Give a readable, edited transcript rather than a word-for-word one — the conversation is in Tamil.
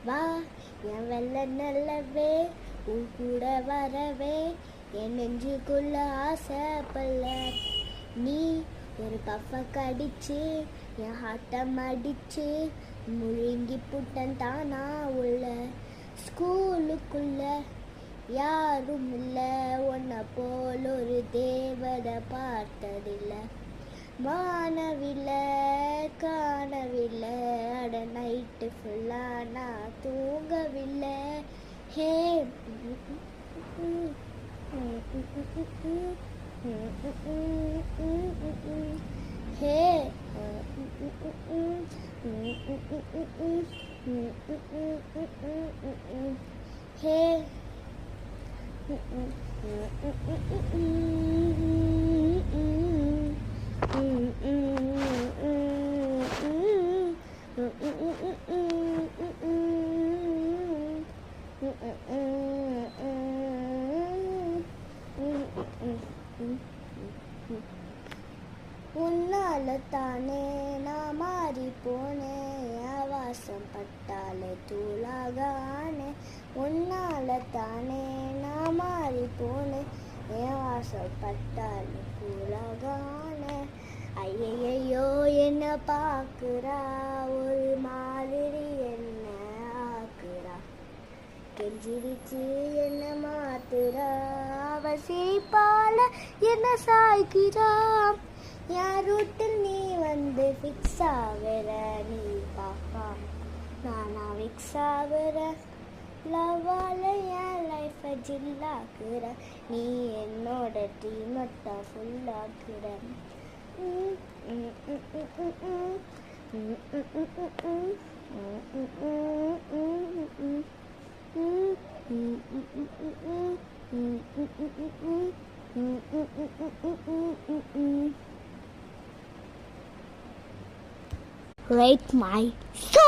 வா என் வெள்ள நல்லவே உன் கூட வரவே என் நெஞ்சுக்குள்ள ஆசைப்பல்ல நீ ஒரு பஃப கடிச்சு என் ஹாட்டம் அடிச்சு முழுங்கி புட்டன் தானா உள்ள ஸ்கூலுக்குள்ள யாரும் இல்லை உன்னை போல் ஒரு தேவதை பார்த்ததில்லை வானவில்லை காணவில்லை அட நைட்டு ஃபுல்லாக நான் தூங்கவில்லை ஹே ஹே ஹே உன்னால தானே நான் மாறி போனேன் வாசம் பட்டாலே தூளாக ஆனேன் உன்னால தானே நான் மாறி போனேன் என் வாசம் பட்டாலே தூளாக ஆனேன் ஐயையோ என்ன பார்க்குறா ஒரு மாதிரி என்ன ஆக்குறா கெஞ்சிரிச்சு என்ன மாத்துறா அவ சிரிப்பால என்ன சாய்க்கிறா என் ரூட்டில் நீ வந்து ஃபிக்ஸ் ஆகிற நீ பாப்பா நானா ஃபிக்ஸ் ஆகிற லவ்வால் என் லைஃப்பை ஜில்லாக்குற நீ என்னோட டீமட்டா ஃபுல்லாக்குற Rate my soul.